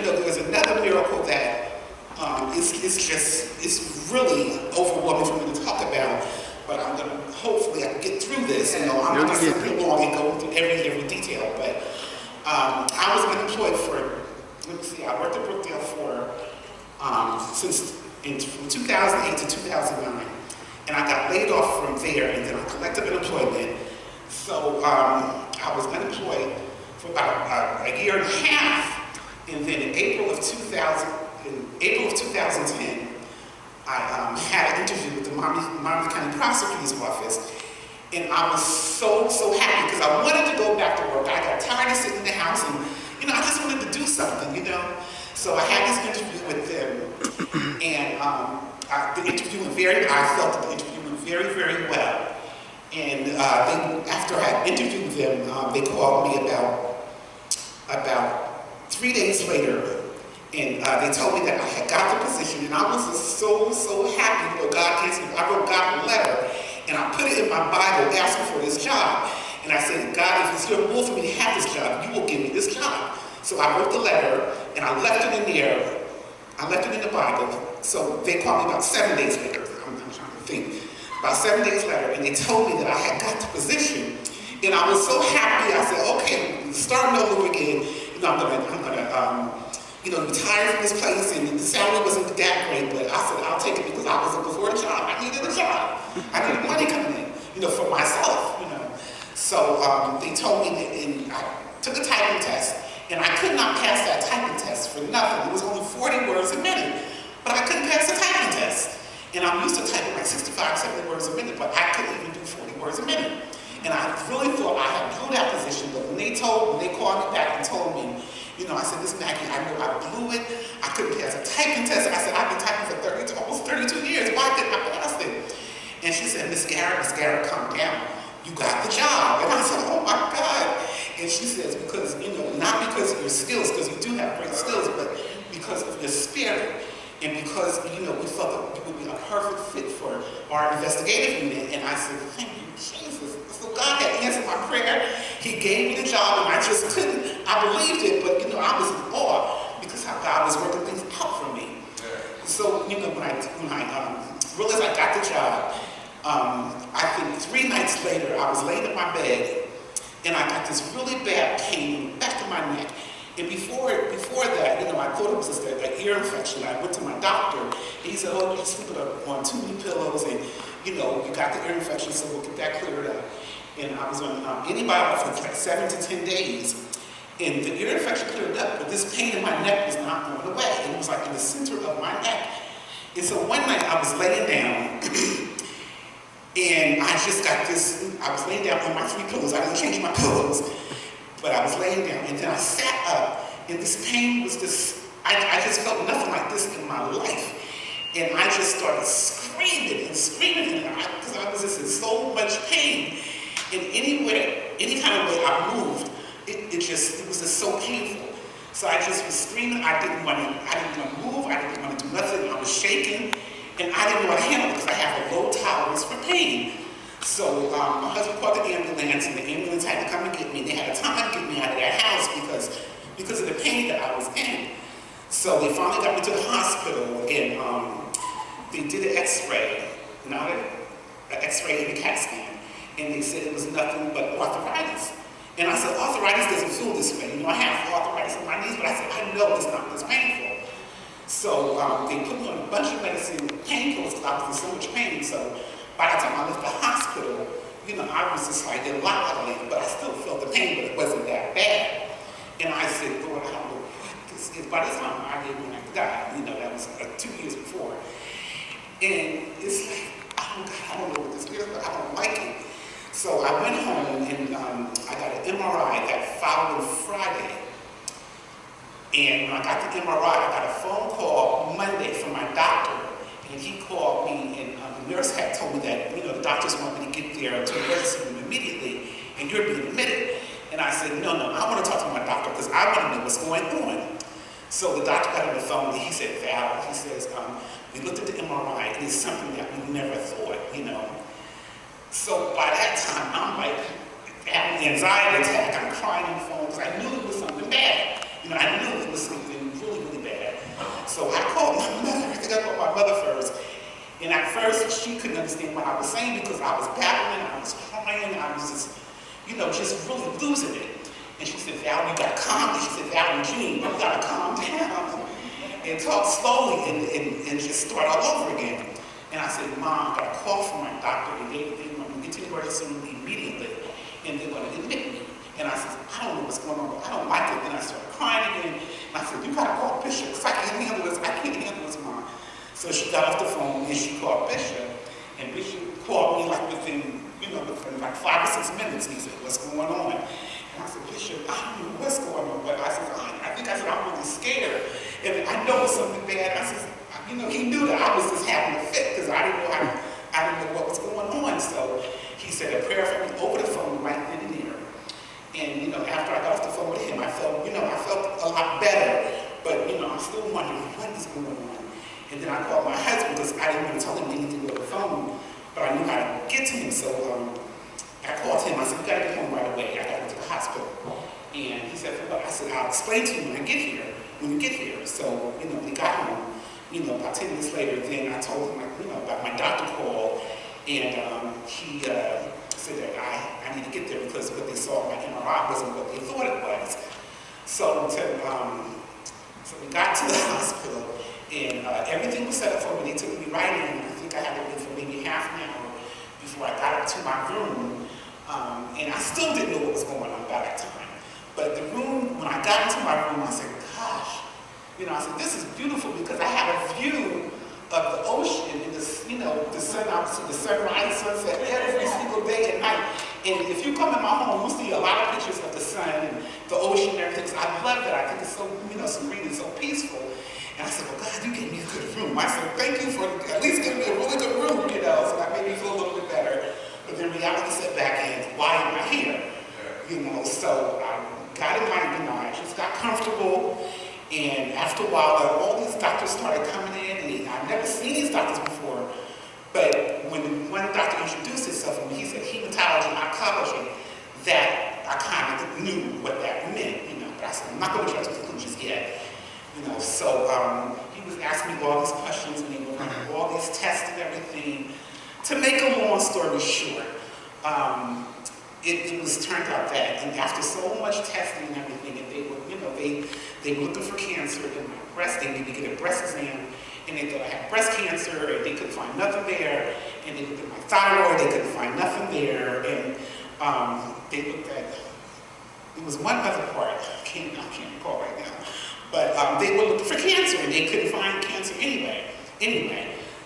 There's another miracle that it's really overwhelming for me to talk about, but I'm going to, hopefully I can get through this. I'm not going to sit here long and go through every detail, but I was unemployed I worked at Brookdale from 2008 to 2009, and I got laid off from there, and then I collected unemployment. So I was unemployed for about a year and a half. And then in April of 2010, I had an interview with the Miami County Prosecutor's Office, and I was so happy because I wanted to go back to work. I got tired of sitting in the house, and I just wanted to do something, So I had this interview with them, and I felt that the interview went very, very well. And after I had interviewed them, they called me about 3 days later, and they told me that I had got the position, and I was just so happy. God answered. I wrote God a letter, and I put it in my Bible asking for this job. And I said, God, if it's your will for me to have this job, you will give me this job. So I wrote the letter, and I left it in there. I left it in the Bible. So they called me about 7 days later. I'm trying to think. About 7 days later, and they told me that I had got the position. And I was so happy. I said, okay, starting over again. I'm gonna retire from this place, and the salary wasn't that great, but I said I'll take it because I was looking for a job. I needed a job. I needed money coming in, for myself, So they told me that, and I took a typing test, and I could not pass that typing test for nothing. It was only 40 words a minute, but I couldn't pass the typing test. And I'm used to typing like 65, 70 words a minute, but I couldn't even do 40 words a minute. And I really thought I had blew that position, but when they called me back and told me, I said, Miss Maggie, I know I blew it. I couldn't pass a typing test. I said, I've been typing for almost 32 years. Why couldn't I pass it? And she said, Miss Garrett, calm down. You got the job. And I said, oh my God. And she says, because, not because of your skills, because you do have great skills, but because of your spirit. And because, we felt that you would be a perfect fit for our investigative unit. And I said, thank you, Jesus. So God had answered my prayer. He gave me the job, and I just couldn't. I believed it, but, I was in awe because how God was working things out for me. So, when I realized I got the job, I think 3 nights later, I was laying in my bed, and I got this really bad pain in the back of my neck. And before that, I thought it was just an ear infection. I went to my doctor, and he said, oh, you're sleeping on too many pillows, and, you got the ear infection, so we'll get that cleared up. And I was on antibiotics for like 7 to 10 days. And the ear infection cleared up, but this pain in my neck was not going away. It was like in the center of my neck. And so one night I was laying down, and I was laying down on my 3 pillows. I didn't change my pillows. But I was laying down, and then I sat up, and this pain was I just felt nothing like this in my life. And I just started screaming, because I was just in so much pain. And any kind of way I moved, it was just so painful. So I just was screaming. I didn't want to move. I didn't want to do nothing. I was shaking, and I didn't know how to handle it because I have a low tolerance for pain. So my husband called the ambulance, and the ambulance had to come and get me. They had a time to get me out of that house because of the pain that I was in. So they finally got me to the hospital, and they did an X-ray, an X-ray and a CAT scan, and they said it was nothing but arthritis. And I said, arthritis doesn't feel this way. I have arthritis in my knees, but I said, I know it's not this painful. So they put me on a bunch of medicine, painkillers, because I was in so much pain. So by the time I left the hospital, I was just like in lockdown, but I still felt the pain, but it wasn't that bad. And I said, Lord, I don't know what this is. By the time I didn't want to die, that was 2 years before. And it's like, I don't know what this is, but I don't like it. So I went home, and I got an MRI that following Friday. And when I got the MRI, I got a phone call Monday from my doctor. And he called me, and the nurse had told me that, the doctors want me to get there to the emergency room immediately, and you're being admitted. And I said, no, I want to talk to my doctor because I want to know what's going on. So the doctor got on the phone, and he said, Val, he says, we looked at the MRI, and it's something that we never thought, So by that time, I'm like having an anxiety attack. I'm crying on the phone because I knew it was something bad. I knew it was something And at first, she couldn't understand what I was saying because I was babbling, I was crying, I was just, just really losing it. And she said, Val, you gotta calm down. She said, Val and Jean, you gotta calm down and talk slowly and just start all over again. And I said, Mom, I got a call from my doctor and they want me to get to the emergency room immediately and they're gonna admit me. And I said, I don't know what's going on, but I don't like it. Then I started crying again. And I said, you gotta call Bishop because I can't handle this, Mom. So she got off the phone and she called Bishop. And Bishop called me like within like 5 or 6 minutes. He said, what's going on? And I said, Bishop, I don't know what's going on. But I said, I'm really scared. And I know it's something bad. I said, he knew that I was just having a fit because I didn't know what was going on. So he said a prayer for me over the phone right then and there. And after I got off the phone with him, I felt a lot better. But I'm still wondering what is going on. And then I called my husband because I didn't want to tell him anything over the phone, but I knew how to get to him. So I called him. I said, you got to get home right away. I got to go to the hospital. And he said, well, I said, I'll explain to you when you get here. So, we got home. About 10 minutes later, then I told him, about my doctor call. And he said that I need to get there because what they saw on my MRI wasn't what they thought it was. So we got to the hospital. And everything was set up for me. They took me right in. I think I had to wait for maybe half an hour before I got up to my room. And I still didn't know what was going on by that time. But the room, when I got into my room, I said, gosh, I said, this is beautiful because I have a view of the ocean and the sun, obviously the sunrise, sunset every single day and night. And if you come in my home, you'll see a lot of pictures of the sun and the ocean and everything. So I love that. I think it's so, serene and so peaceful. And I said, well, God, you gave me a good room. I said, thank you for at least giving me a really good room, so that made me feel a little bit better. But then reality set back in, why am I here? So I got in my, I just got comfortable. And after a while, all these doctors started coming in, and I've never seen these doctors before. But when one doctor introduced himself to me, he said hematology, oncology, that I kind of knew what that meant, But I said, I'm not going to jump to conclusions yet. So he was asking me all these questions and he was running all these tests and everything. To make a long story short, it was turned out that, and after so much testing and everything, and they were, they were looking for cancer in my breast. They needed to get a breast exam, and they thought I had breast cancer, and they couldn't find nothing there. And they looked at my thyroid, they couldn't find nothing there. And they looked at, it was one other part, I can't recall right now. But they were looking for cancer, and they couldn't find cancer anyway.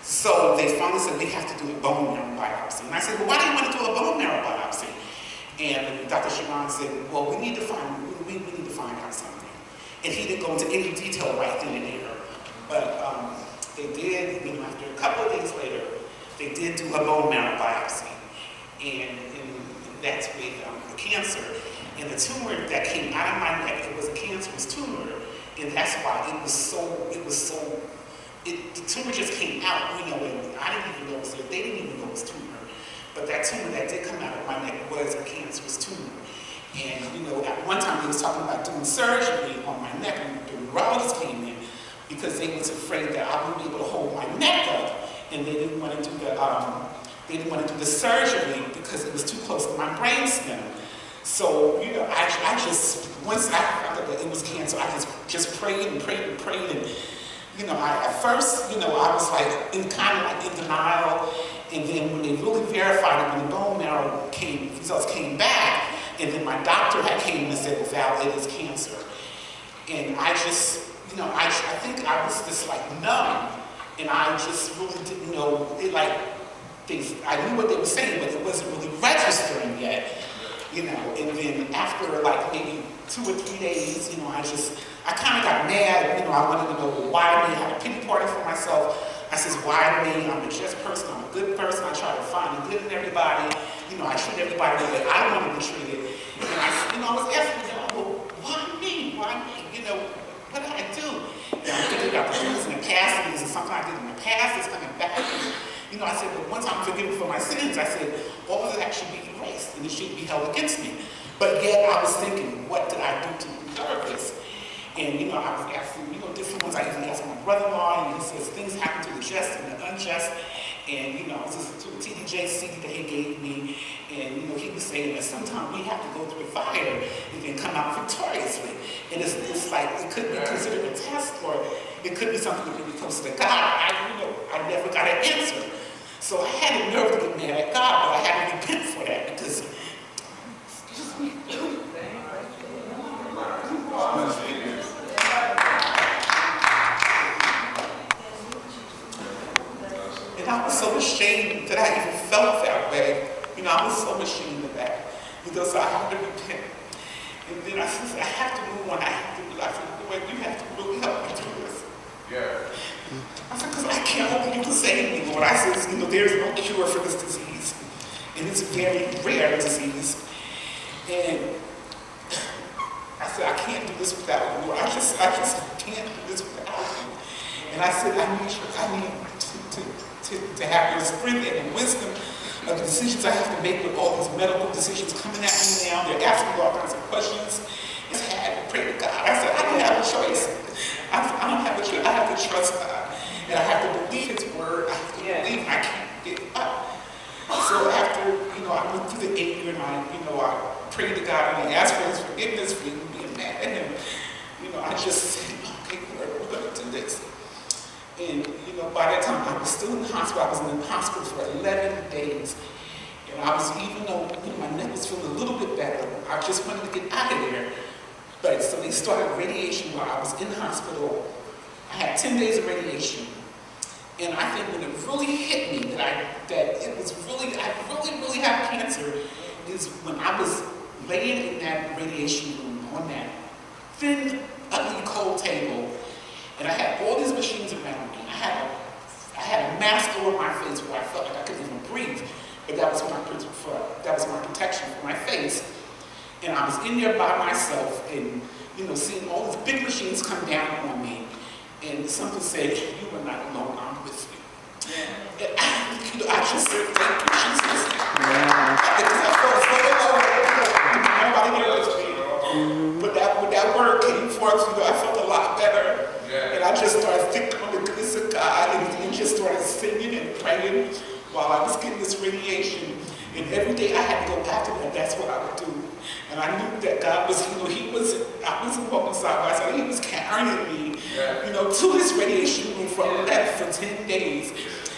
So they finally said, we have to do a bone marrow biopsy. And I said, well, why do you want to do a bone marrow biopsy? And Dr. Sharon said, well, we need to find out something. And he didn't go into any detail right then and there. But they did, after a couple of days later, they did do a bone marrow biopsy. And that's with the cancer. And the tumor that came out of my neck, it was a cancerous tumor. And that's why the tumor just came out, and I didn't even know it was there. They didn't even know it was tumor. But that tumor that did come out of my neck was a cancerous tumor. And, at one time they was talking about doing surgery on my neck, and the neurologist came in because they was afraid that I wouldn't be able to hold my neck up, and they didn't want to do the surgery because it was too close to my brain stem. So, I just, once I found out that it was cancer, I just prayed and prayed and prayed. And, at first, I was like, kind of in denial. And then when they really verified it, when the bone marrow results came back, and then my doctor came and said, well, Val, it is cancer. And I just, I think I was just like numb. And I just really didn't know, I knew what they were saying, but it wasn't really registering yet. And then after like maybe 2 or 3 days, I kind of got mad. I wanted to know why me. I had a pity party for myself. I said, why me? I'm a just person. I'm a good person. I try to find the good in everybody. I treat everybody the way I want to be treated. And I was asking, well, why me? Why me? What did I do? And I'm thinking about the things in the past, and this is something I did in the past that's coming back. I said, but once I'm forgiven for my sins, I said, all of that should be erased, and it should be held against me. But yet I was thinking, what did I do to deserve this? And, I was asking, different ones. I even asked my brother-in-law, and he says, things happen to the just and the unjust. And, you know, I was listening to a TDJ CD that he gave me, and, you know, he was saying that sometimes we have to go through a fire and then come out victoriously. And it's like, it could be considered a test, or it could be something that really close to God. I never got an answer. So I had the nerve to get mad at God, but I had to repent for that, because, excuse me. And I was so ashamed that I even felt that way. You know, I was so ashamed of that, because I had to repent. And then I said, I have to move on. I have to realize, Lord, you have to really help me through this. Yeah. I said, because I can't hold you to save me, Lord. I said, you know, there's no cure for this disease. And it's a very rare disease. And I said, I can't do this without you, Lord. I just can't do this without you. And I said, I need to have your strength and the wisdom of the decisions I have to make with all these medical decisions coming at me now. They're asking me all kinds of questions. I had to pray to God. I said, I don't have a choice. I don't have a choice. I have to trust God. And I have to believe His word. I have to believe I can't get up. So after, you know, I went through the anger, and I prayed to God, and I asked for His forgiveness for even being mad at Him. You know, I just said, okay, Lord, we're going to do this. And, you know, by that time, I was still in the hospital. I was in the hospital for 11 days. And I was, even though, you know, my neck was feeling a little bit better, I just wanted to get out of there. But so they started radiation while I was in the hospital. I had 10 days of radiation. And I think when it really hit me that it was really, I really have cancer, is when I was laying in that radiation room on that thin, ugly, cold table. And I had all these machines around me. I had a mask over my face where I felt like I couldn't even breathe, but that was my protection for my face. And I was in there by myself, and, you know, seeing all these big machines come down on me. And something said, "You are not alone. I'm with you." And I just said, "Thank you, Jesus." Because I felt so alone. Nobody there with me. But that word came forth, you know, I felt a lot better. And I just started thinking on the goodness of God, and just started singing and praying while I was getting this radiation. And every day I had to go back to that. That's what I would do. And I knew that God was, you know, I wasn't walking side by side. He was carrying me, you know, to this radiation room for 10 days.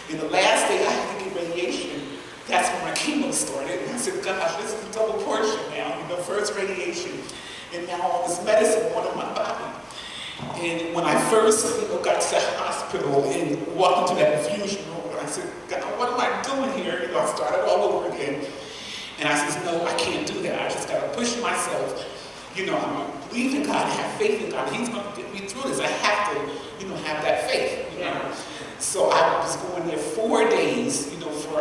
And the last day I had to get radiation, that's when my chemo started. And I said, gosh, this is a double portion now. You know, first radiation, and now all this medicine going in my body. And when I first, you know, got to the hospital and walked into that infusion room, and I said, God, what am I doing here? You know, I started all over again. And I said, no, I can't do that. I just got to push myself. You know, I'm believing God, have faith in God. He's going to get me through this. I have to, you know, have that faith, you know. So I was going there 4 days, you know, for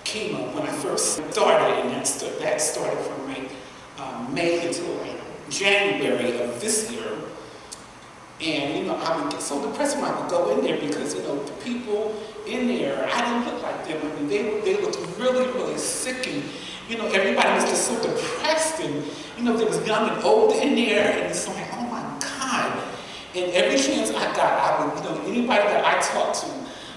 chemo when I first started. And that started from like May until like January of this year. And, you know, I would get so depressed when I would go in there because, you know, the people in there, I didn't look like them. I mean, they looked really, really sick, and, you know, everybody was just so depressed, and, you know, there was young and old in there, and it's like, oh my God. And every chance I got, I would, you know, anybody that I talked to,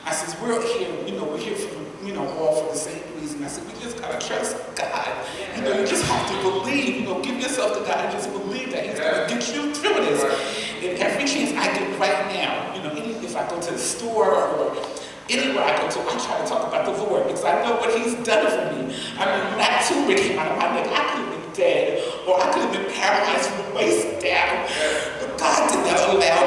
I said, we're here for, you know, all for the same reason. I said, we just gotta trust God. You know, you just have to believe, you know, give yourself to God and just believe that He's gonna get you through this. And every chance I get right now, you know, if I go to the store or anywhere I go to, I try to talk about the Lord because I know what He's done for me. I mean, when that tumor came out of my neck, I could have been dead, or I could have been paralyzed from the waist down. But God did not allow